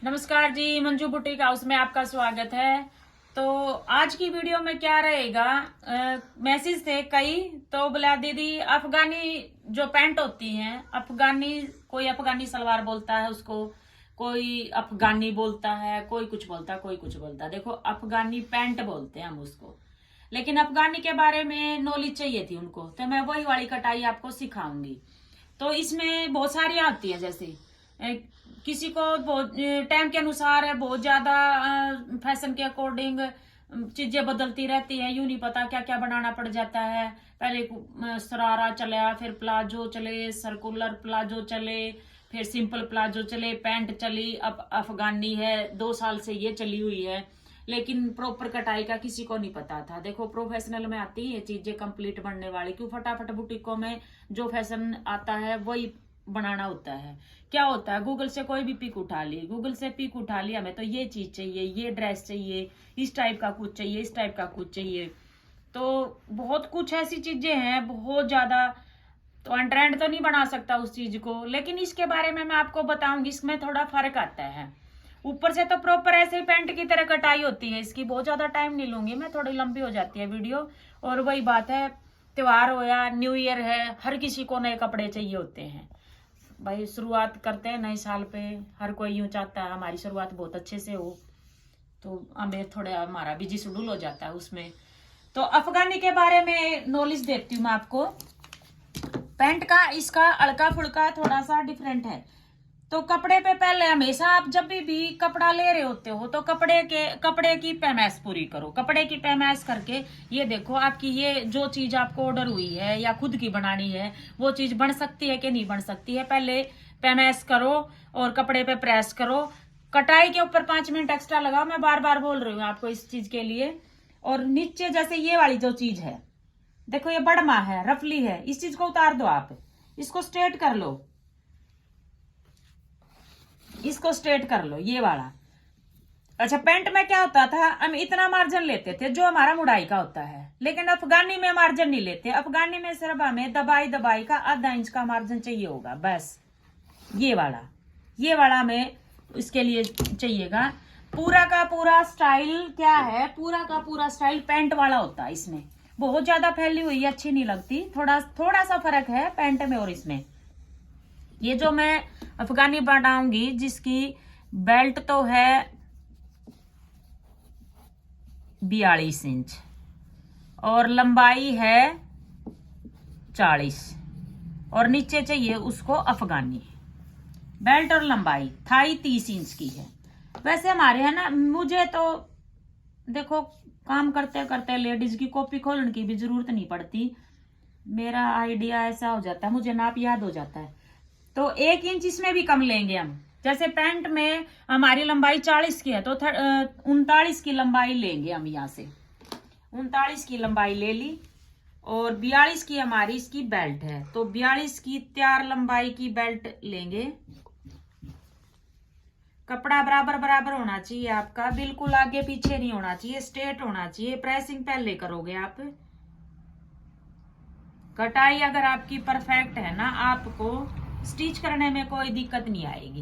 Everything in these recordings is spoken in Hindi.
नमस्कार जी, मंजू बुटीक हाउस में आपका स्वागत है। तो आज की वीडियो में क्या रहेगा, मैसेज थे कई, तो बोला दीदी अफगानी जो पैंट होती हैं, अफगानी, कोई अफगानी सलवार बोलता है उसको, कोई अफगानी बोलता है, कोई कुछ बोलता है, कोई कुछ बोलता है। देखो अफगानी पैंट बोलते हैं हम उसको, लेकिन अफगानी के बारे में नॉलेज चाहिए थी उनको, तो मैं वही वाली कटाई आपको सिखाऊंगी। तो इसमें बहुत सारी आती है, जैसे किसी को बहुत टाइम के अनुसार है, बहुत ज्यादा फैशन के अकॉर्डिंग चीजें बदलती रहती है, यूं नहीं पता क्या क्या बनाना पड़ जाता है। पहले सरारा चला, फिर प्लाजो चले, सर्कुलर प्लाजो चले, फिर सिंपल प्लाजो चले, पैंट चली, अब अफगानी है, 2 साल से ये चली हुई है। लेकिन प्रॉपर कटाई का किसी को नहीं पता था। देखो प्रोफेशनल में आती है चीजें कंप्लीट बनने वाली, क्यों फटाफट बुटीकों में जो फैशन आता है वही बनाना होता है। क्या होता है, गूगल से कोई भी पिक उठा ली, गूगल से पिक उठा लिया, हमें तो ये चीज चाहिए, ये ड्रेस चाहिए, इस टाइप का कुछ चाहिए, इस टाइप का कुछ चाहिए। तो बहुत कुछ ऐसी चीजें हैं, बहुत ज्यादा। तो ट्रेंड तो नहीं बना सकता उस चीज को, लेकिन इसके बारे में मैं आपको बताऊंगी। इसमें थोड़ा फर्क आता है। ऊपर से तो प्रॉपर ऐसे ही पैंट की तरह कटाई होती है इसकी। बहुत ज्यादा टाइम नहीं लूंगी मैं, थोड़ी लंबी हो जाती है वीडियो। और वही बात है, त्योहार हो या न्यू ईयर है, हर किसी को नए कपड़े चाहिए होते हैं भाई। शुरुआत करते हैं नए साल पे, हर कोई यूं चाहता है हमारी शुरुआत बहुत अच्छे से हो। तो हमें थोड़ा हमारा बिजी शेड्यूल हो जाता है उसमें। तो अफगानी के बारे में नॉलेज देती हूँ मैं आपको। पैंट का इसका अड़का फुड़का थोड़ा सा डिफरेंट है। तो कपड़े पे पहले हमेशा आप जब भी कपड़ा ले रहे होते हो तो कपड़े की पैमाइश पूरी करो। कपड़े की पैमाइश करके ये देखो आपकी ये जो चीज आपको ऑर्डर हुई है या खुद की बनानी है, वो चीज बन सकती है कि नहीं बन सकती है। पहले पैमाइश करो और कपड़े पे प्रेस करो। कटाई के ऊपर 5 मिनट एक्स्ट्रा लगाओ, मैं बार बार बोल रही हूँ आपको इस चीज के लिए। और नीचे जैसे ये वाली जो चीज है, देखो ये बड़मा है, रफली है, इस चीज को उतार दो आप, इसको स्ट्रेट कर लो, इसको स्ट्रेट कर लो, ये वाला। अच्छा, पैंट में क्या होता था, हम इतना मार्जिन लेते थे जो हमारा मुड़ाई का होता है, लेकिन अफगानी में मार्जिन नहीं लेते। अफगानी में सिर्फ हमें दबाई का आधा इंच का मार्जिन चाहिए होगा बस। ये वाला हमें इसके लिए चाहिएगा। पूरा का पूरा स्टाइल क्या है, पूरा का पूरा स्टाइल पैंट वाला होता है। इसमें बहुत ज्यादा फैली हुई अच्छी नहीं लगती, थोड़ा सा फर्क है पैंट में और इसमें। ये जो मैं अफगानी बनाऊंगी, जिसकी बेल्ट तो है 42 इंच और लंबाई है 40, और नीचे चाहिए उसको अफगानी बेल्ट और लंबाई थाई 30 इंच की है। वैसे हमारे है ना, मुझे तो देखो काम करते करते लेडीज की कॉपी खोलने की भी जरूरत नहीं पड़ती। मेरा आइडिया ऐसा हो जाता है, मुझे नाप याद हो जाता है। तो 1 इंच इसमें भी कम लेंगे हम। जैसे पैंट में हमारी लंबाई 40 की है, तो 39 की लंबाई लेंगे हम। यहाँ से 39 की लंबाई ले ली, और 42 की हमारी इसकी बेल्ट है, तो 42 की तैयार लंबाई की बेल्ट लेंगे। कपड़ा बराबर बराबर होना चाहिए आपका, बिल्कुल आगे पीछे नहीं होना चाहिए, स्ट्रेट होना चाहिए। प्रेसिंग पहले करोगे आप। कटाई अगर आपकी परफेक्ट है ना, आपको स्टिच करने में कोई दिक्कत नहीं आएगी।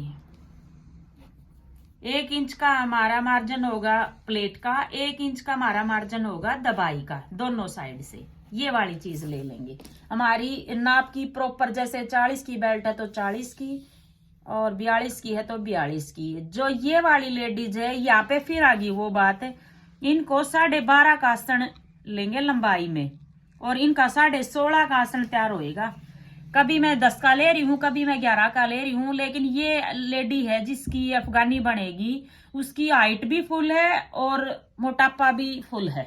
1 इंच का हमारा मार्जिन होगा प्लेट का, 1 इंच का हमारा मार्जिन होगा दबाई का, दोनों साइड से। ये वाली चीज ले लेंगे। हमारी नाप की प्रॉपर, जैसे 40 की बेल्ट है तो 40 की, और 42 की है तो 42 की। जो ये वाली लेडीज है, यहाँ पे फिर आ गई वो बात, इनको 12.5 का आसन लेंगे लंबाई में, और इनका 16.5 का आसन तैयार होएगा। कभी मैं 10 का ले रही हूँ, कभी मैं 11 का ले रही हूँ, लेकिन ये लेडी है जिसकी अफगानी बनेगी, उसकी हाइट भी फुल है और मोटापा भी फुल है।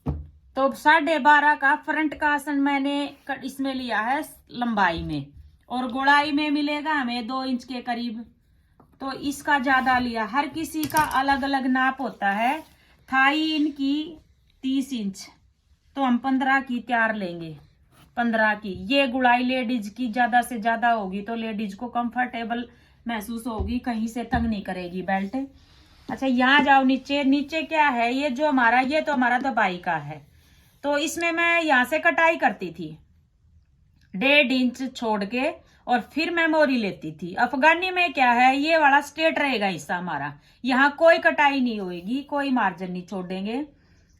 तो 12.5 का फ्रंट का आसन मैंने इसमें लिया है लंबाई में, और गोलाई में मिलेगा हमें 2 इंच के करीब। तो इसका ज्यादा लिया। हर किसी का अलग अलग नाप होता है। थाई इनकी 30 इंच, तो हम 15 की तैयार लेंगे। 15 की ये गुड़ाई लेडीज की ज्यादा से ज्यादा होगी, तो लेडीज को कंफर्टेबल महसूस होगी, कहीं से तंग नहीं करेगी बेल्ट। अच्छा, यहाँ जाओ नीचे। नीचे क्या है, ये जो हमारा, ये तो हमारा दबाई का है। तो इसमें मैं यहाँ से कटाई करती थी 1.5 इंच छोड़ के, और फिर मैं मोरी लेती थी। अफगानी में क्या है, ये वाला स्ट्रेट रहेगा हिस्सा हमारा, यहाँ कोई कटाई नहीं होगी, कोई मार्जिन नहीं छोड़ेंगे।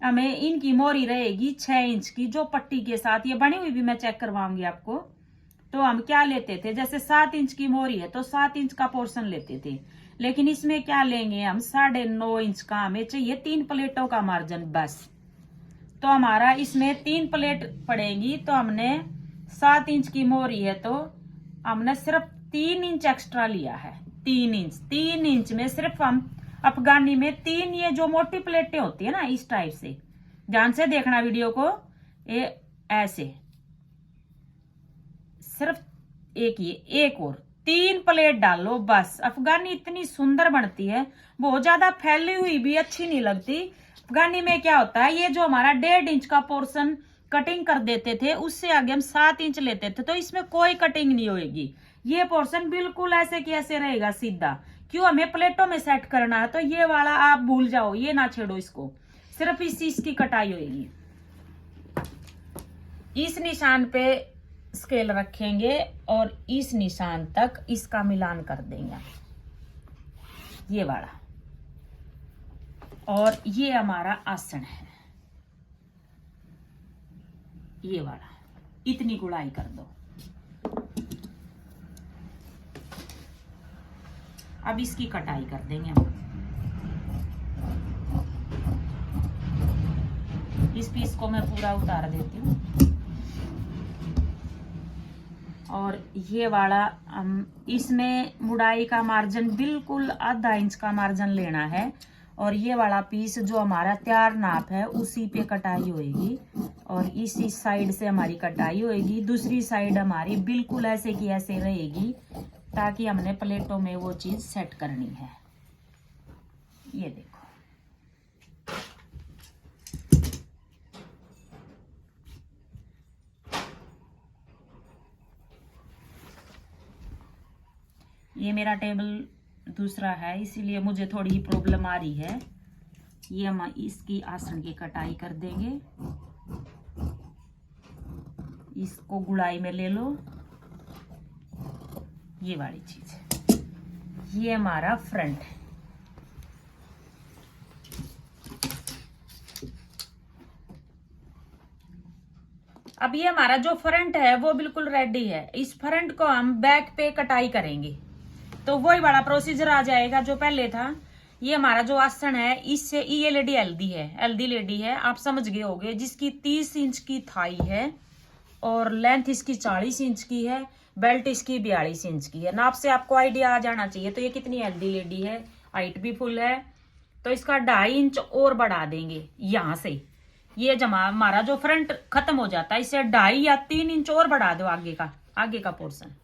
हमें इनकी मोरी रहेगी 6 इंच की, जो पट्टी के साथ ये बनी हुई भी मैं चेक करवाऊंगी आपको। तो हम क्या लेते थे, जैसे 7 इंच की मोरी है तो 7 इंच का पोर्शन लेते थे, लेकिन इसमें क्या लेंगे हम 9.5 इंच का, हमें चाहिए 3 प्लेटों का मार्जिन बस। तो हमारा इसमें 3 प्लेट पड़ेगी, तो हमने 7 इंच की मोरी है तो हमने सिर्फ 3 इंच एक्स्ट्रा लिया है। 3 इंच में सिर्फ हम अफगानी में 3, ये जो मोटी प्लेटें होती है ना इस टाइप से, ध्यान से देखना वीडियो को, ये ऐसे सिर्फ एक और 3 प्लेट डालो बस। अफगानी इतनी सुंदर बनती है, बहुत ज्यादा फैली हुई भी अच्छी नहीं लगती। अफगानी में क्या होता है, ये जो हमारा 1.5 इंच का पोर्शन कटिंग कर देते थे, उससे आगे हम 7 इंच लेते थे, तो इसमें कोई कटिंग नहीं होगी। ये पोर्शन बिल्कुल ऐसे की ऐसे रहेगा सीधा। क्यों, हमें प्लेटों में सेट करना है, तो ये वाला आप भूल जाओ, ये ना छेड़ो इसको, सिर्फ इस चीज की कटाई होगी। इस निशान पे स्केल रखेंगे और इस निशान तक इसका मिलान कर देंगे, ये वाला। और ये हमारा आसन है, ये वाला, इतनी गुड़ाई कर दो। अब इसकी कटाई कर देंगे हम। इस पीस को मैं पूरा उतार देती हूँ। और ये वाला हम इसमें मुड़ाई का मार्जिन बिल्कुल आधा इंच का मार्जिन लेना है, और ये वाला पीस जो हमारा तैयार नाप है उसी पे कटाई होएगी, और इसी साइड से हमारी कटाई होएगी। दूसरी साइड हमारी बिल्कुल ऐसे की ऐसे रहेगी, ताकि हमने प्लेटों में वो चीज सेट करनी है। ये देखो, ये मेरा टेबल दूसरा है, इसीलिए मुझे थोड़ी प्रॉब्लम आ रही है। ये हम इसकी आसन की कटाई कर देंगे। इसको गुड़ाई में ले लो, ये वाली चीज। ये हमारा फ्रंट है। अब ये हमारा जो फ्रंट है वो बिल्कुल रेडी है। इस फ्रंट को हम बैक पे कटाई करेंगे, तो वही बड़ा प्रोसीजर आ जाएगा जो पहले था। ये हमारा जो आसन है, इससे ये लेडी हेल्दी लेडी है, आप समझ गए होंगे, जिसकी 30 इंच की थाई है और लेंथ इसकी 40 इंच की है, बेल्ट इसकी 42 इंच की है। नाप से आपको आइडिया आ जाना चाहिए। तो ये कितनी हेल्दी लेडी है, हाइट भी फुल है, तो इसका 2.5 इंच और बढ़ा देंगे यहाँ से। ये जमा हमारा जो फ्रंट खत्म हो जाता है, इसे 2.5 या 3 इंच और बढ़ा दो आगे का पोर्शन।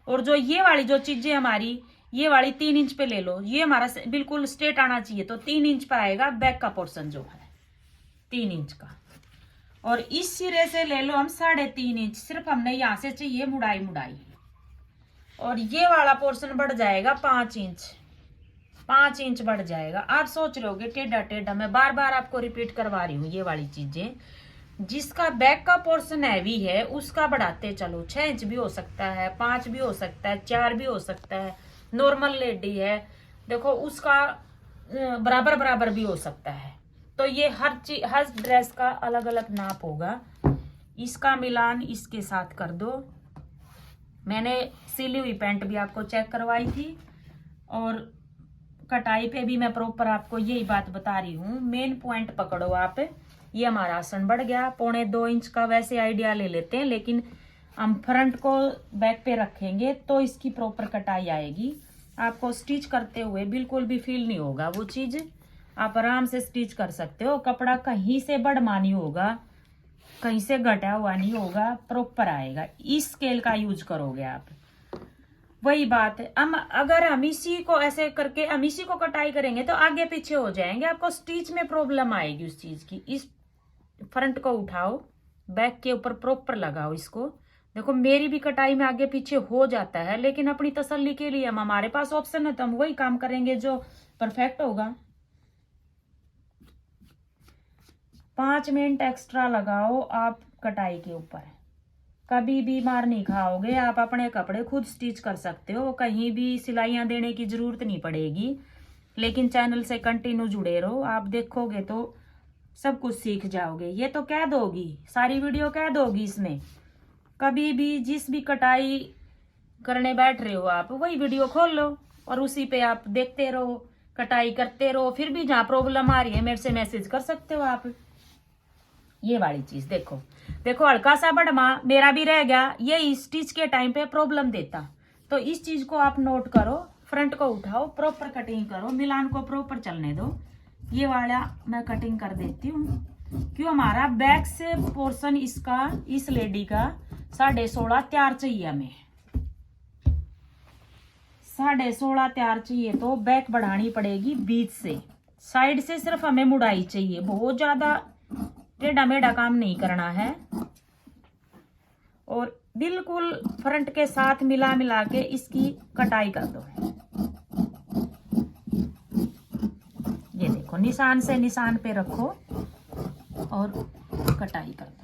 और जो ये वाली जो चीजें हमारी, ये वाली 3 इंच पे ले लो, ये हमारा बिल्कुल स्ट्रेट आना चाहिए, तो 3 इंच पर आएगा बैक का पोर्शन जो है 3 इंच का। और इस सिरे से ले लो हम 3.5 इंच, सिर्फ हमने यहाँ से चाहिए मुड़ाई। और ये वाला पोर्शन बढ़ जाएगा 5 इंच बढ़ जाएगा। आप सोच रहे होगे टेढ़ा, मैं बार बार आपको रिपीट करवा रही हूँ ये वाली चीजें। जिसका बैक का पोर्शन हैवी है उसका बढ़ाते चलो, 6 इंच भी हो सकता है, 5 भी हो सकता है, 4 भी हो सकता है। नॉर्मल लेडी है देखो, उसका बराबर भी हो सकता है। तो ये हर ड्रेस का अलग अलग नाप होगा। इसका मिलान इसके साथ कर दो। मैंने सिली हुई पैंट भी आपको चेक करवाई थी, और कटाई पे भी मैं प्रॉपर आपको यही बात बता रही हूँ। मेन पॉइंट पकड़ो आप। ये हमारा आसन बढ़ गया 1.25 इंच का, वैसे आइडिया ले लेते हैं, लेकिन हम फ्रंट को बैक पे रखेंगे तो इसकी प्रॉपर कटाई आएगी। आपको स्टिच करते हुए बिल्कुल भी फील नहीं होगा वो चीज, आप आराम से स्टिच कर सकते हो। कपड़ा कहीं से बढ़मा नहीं होगा, कहीं से घटा हुआ नहीं होगा, प्रॉपर आएगा। इस स्केल का यूज करोगे आप। वही बात है, अगर हम इसी को ऐसे करके हम इसी को कटाई करेंगे तो आगे पीछे हो जाएंगे, आपको स्टिच में प्रॉब्लम आएगी उस चीज की। इस फ्रंट को उठाओ, बैक के ऊपर प्रॉपर लगाओ इसको। देखो मेरी भी कटाई में आगे पीछे हो जाता है, लेकिन अपनी तसल्ली के लिए हमारे पास ऑप्शन है, तो हम वही काम करेंगे जो परफेक्ट होगा। 5 मिनट एक्स्ट्रा लगाओ आप कटाई के ऊपर। कभी भी मार नहीं खाओगे। आप अपने कपड़े खुद स्टिच कर सकते हो, कहीं भी सिलाइयाँ देने की जरूरत नहीं पड़ेगी। लेकिन चैनल से कंटिन्यू जुड़े रहो, आप देखोगे तो सब कुछ सीख जाओगे। ये तो कह दोगी, सारी वीडियो कह दोगी इसमें। कभी भी जिस भी कटाई करने बैठ रहे हो आप, वही वीडियो खोल लो और उसी पे आप देखते रहो, कटाई करते रहो। फिर भी जहाँ प्रॉब्लम आ रही है मेरे से मैसेज कर सकते हो आप। ये वाली चीज देखो, देखो हल्का सा बढ़मा मेरा भी रह गया, ये स्टिच के टाइम पे प्रॉब्लम देता। तो इस चीज को आप नोट करो, फ्रंट को उठाओ, प्रॉपर कटिंग करो, मिलान को प्रॉपर चलने दो। ये वाला मैं कटिंग कर देती हूँ, क्यों हमारा बैक से पोर्शन इसका, इस लेडी का 16.5 तैयार चाहिए हमें। 16.5 तैयार चाहिए तो बैक बढ़ानी पड़ेगी बीच से, साइड से सिर्फ हमें मुड़ाई चाहिए, बहुत ज्यादा टेढ़ा मेढ़ा काम नहीं करना है। और बिल्कुल फ्रंट के साथ मिला मिला के इसकी कटाई कर दो। ये देखो, निशान से निशान पे रखो और कटाई कर दो।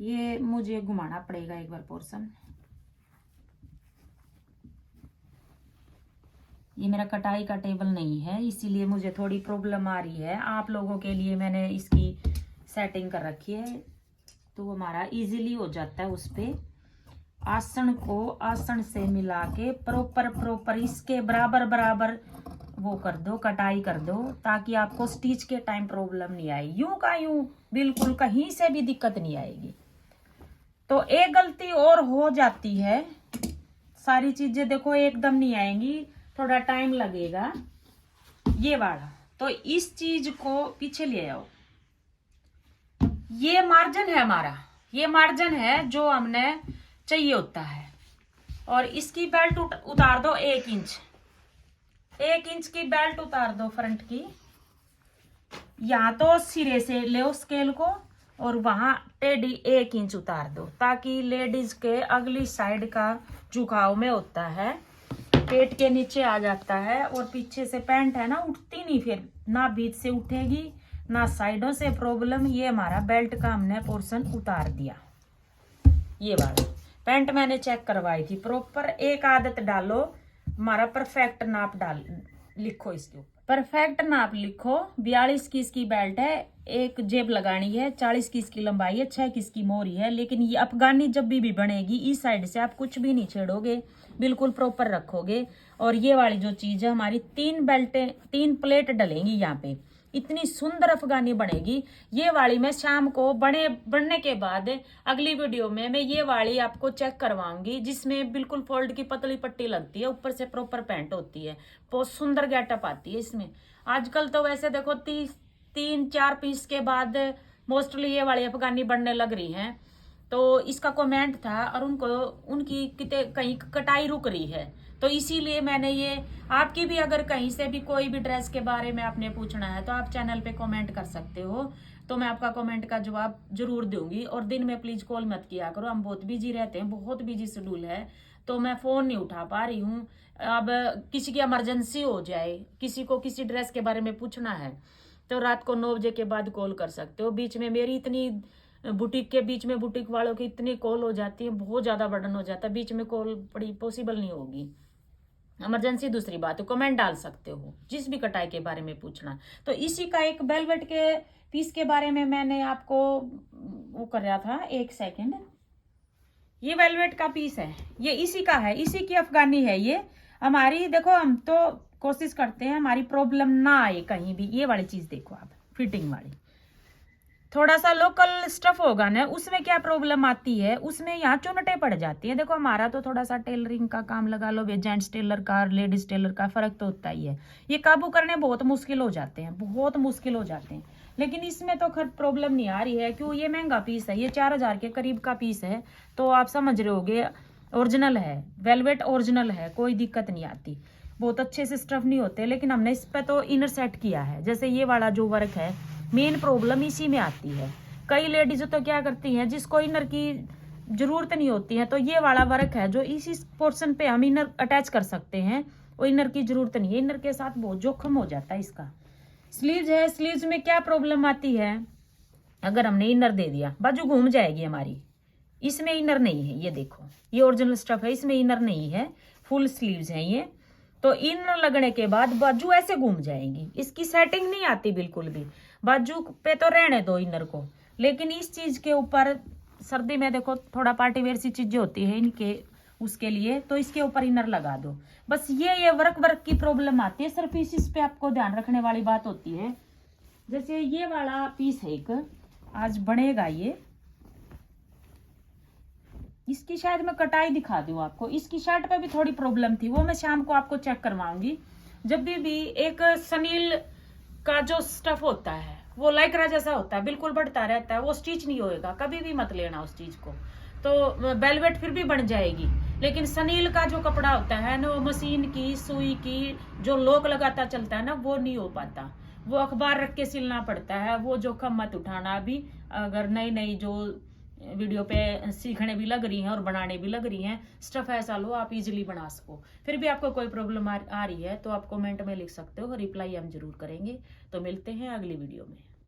ये मुझे घुमाना पड़ेगा एक बार पोर्शन। ये मेरा कटाई का टेबल नहीं है, इसीलिए मुझे थोड़ी प्रॉब्लम आ रही है। आप लोगों के लिए मैंने इसकी सेटिंग कर रखी है, तो हमारा इजीली हो जाता है। उस पे आसन को आसन से मिला के प्रॉपर इसके बराबर बराबर वो कर दो, कटाई कर दो, ताकि आपको स्टिच के टाइम प्रॉब्लम नहीं आए। यूं का यूं बिल्कुल कहीं से भी दिक्कत नहीं आएगी। तो एक गलती और हो जाती है, सारी चीजें देखो एकदम नहीं आएंगी, थोड़ा टाइम लगेगा। ये वाला, तो इस चीज को पीछे ले आओ। ये मार्जिन है हमारा, ये मार्जिन है जो हमने चाहिए होता है। और इसकी बेल्ट उतार दो 1 इंच, 1 इंच की बेल्ट उतार दो फ्रंट की। यहाँ तो सिरे से ले स्केल को और वहां टेढ़ी 1 इंच उतार दो, ताकि लेडीज के अगली साइड का झुकाव में होता है, पेट के नीचे आ जाता है। और पीछे से पैंट है ना, उठती नहीं, फिर ना बीच से उठेगी ना साइडों से प्रॉब्लम। ये हमारा बेल्ट का हमने पोर्शन उतार दिया। ये वाला पैंट मैंने चेक करवाई थी प्रॉपर। एक आदत डालो, हमारा परफेक्ट नाप डाल लिखो, इसके ऊपर परफेक्ट नाप लिखो। 42 की इसकी बेल्ट है, एक जेब लगानी है, 40 की इसकी लंबाई है, 6 की इसकी मोरी है। लेकिन ये अफगानी जब भी बनेगी, इस साइड से आप कुछ भी नहीं छेड़ोगे, बिल्कुल प्रॉपर रखोगे। और ये वाली जो चीज है हमारी, 3 बेल्टें, 3 प्लेट डलेंगी यहाँ पे, इतनी सुंदर अफगानी बनेगी। ये वाली मैं शाम को बनने के बाद अगली वीडियो में मैं ये वाली आपको चेक करवाऊंगी, जिसमें बिल्कुल फोल्ड की पतली पट्टी लगती है, ऊपर से प्रॉपर पैंट होती है, बहुत सुंदर गेटअप आती है इसमें। आजकल तो वैसे देखो 3-4 पीस के बाद मोस्टली ये वाली अफगानी बनने लग रही हैं। तो इसका कमेंट था और उनकी कितने कहीं कटाई रुक रही है, तो इसीलिए मैंने ये, आपकी भी अगर कहीं से भी कोई भी ड्रेस के बारे में आपने पूछना है तो आप चैनल पे कमेंट कर सकते हो, तो मैं आपका कमेंट का जवाब जरूर दूंगी। और दिन में प्लीज कॉल मत किया करो, हम बहुत बिजी रहते हैं, बहुत बिजी शेड्यूल है, तो मैं फोन नहीं उठा पा रही हूँ। अब किसी की इमरजेंसी हो जाए, किसी को किसी ड्रेस के बारे में पूछना है, तो रात को 9 बजे के बाद कॉल कर सकते हो। बीच में मेरी इतनी बुटीक के बीच में बुटीक वालों की इतनी कॉल हो जाती है, बहुत ज्यादा बर्डन हो जाता है, बीच में कॉल बड़ी पॉसिबल नहीं होगी। इमरजेंसी दूसरी बात है, कमेंट डाल सकते हो जिस भी कटाई के बारे में पूछना। तो इसी का एक वेलवेट के पीस के बारे में मैंने आपको वो कर रहा था, 1 सेकेंड। ये वेलवेट का पीस है, ये इसी का है, इसी की अफगानी है ये हमारी। देखो हम तो कोशिश करते हैं हमारी प्रॉब्लम ना आए कहीं भी। ये वाली चीज देखो आप, फिटिंग वाली, थोड़ा सा लोकल स्टफ होगा ना, उसमें क्या प्रॉब्लम आती है, उसमें यहाँ चुनटे पड़ जाती है। देखो हमारा तो थोड़ा सा टेलरिंग का काम लगा लो, जेंट्स टेलर का लेडीज टेलर का फर्क तो होता ही है। ये काबू करने बहुत मुश्किल हो जाते हैं, बहुत मुश्किल हो जाते हैं। लेकिन इसमें तो खैर प्रॉब्लम नहीं आ रही है, क्यों, ये महंगा पीस है, ये 4000 के करीब का पीस है, तो आप समझ रहे होगे ओरिजिनल है, वेलवेट ओरिजिनल है, कोई दिक्कत नहीं आती। बहुत अच्छे से स्टफ नहीं होते, लेकिन हमने इस पे तो इनर सेट किया है। जैसे ये वाला जो वर्क है, मेन प्रॉब्लम इसी में आती है। कई लेडीज तो क्या करती हैं, जिसको इनर की जरूरत नहीं होती है, तो ये वाला वर्क है जो इसी पोर्शन पे हम इनर अटैच कर सकते हैं, और इनर की जरूरत नहीं है। इनर के साथ बहुत जोखिम हो जाता है इसका, स्लीव्स है, स्लीव्स में क्या प्रॉब्लम आती है, अगर हमने इनर दे दिया बाजू घूम जाएगी हमारी। इसमें इनर नहीं है, ये देखो ये ओरिजिनल स्टफ है, इसमें इनर नहीं है, फुल स्लीव्स है ये। तो इनर लगने के बाद बाजू ऐसे घूम जाएगी, इसकी सेटिंग नहीं आती बिल्कुल भी। बाजू पे तो रहने दो इनर को, लेकिन इस चीज के ऊपर सर्दी में देखो थोड़ा पार्टी वेयर सी चीजें होती है इनके उसके लिए, तो इसके ऊपर इनर लगा दो। बस ये वर्क की प्रॉब्लम आती है, सिर्फ इस पे आपको ध्यान रखने वाली बात होती है। जैसे ये वाला पीस है एक, आज बनेगा ये, इसकी शायद मैं कटाई दिखा दूं आपको। इसकी शर्ट पे भी थोड़ी प्रॉब्लम थी, वो मैं शाम को आपको चेक करवाऊंगी। जब भी एक सनील का जो स्टफ होता है वो लाइक्रा जैसा होता है, बिल्कुल बढ़ता रहता है, वो स्टिच नहीं होएगा, कभी भी मत लेना उस चीज को। तो वेलवेट फिर भी बन जाएगी, लेकिन सनील का जो कपड़ा होता है ना, वो मशीन की सुई की जो लोक लगाता चलता है ना, वो नहीं हो पाता, वो अखबार रख के सिलना पड़ता है। वो जोखम मत उठाना। अभी अगर नई नई जो वीडियो पे सीखने भी लग रही हैं और बनाने भी लग रही हैं, स्टफ ऐसा लो आप इजीली बना सको। फिर भी आपको कोई प्रॉब्लम आ रही है तो आप कमेंट में लिख सकते हो, रिप्लाई हम जरूर करेंगे। तो मिलते हैं अगली वीडियो में।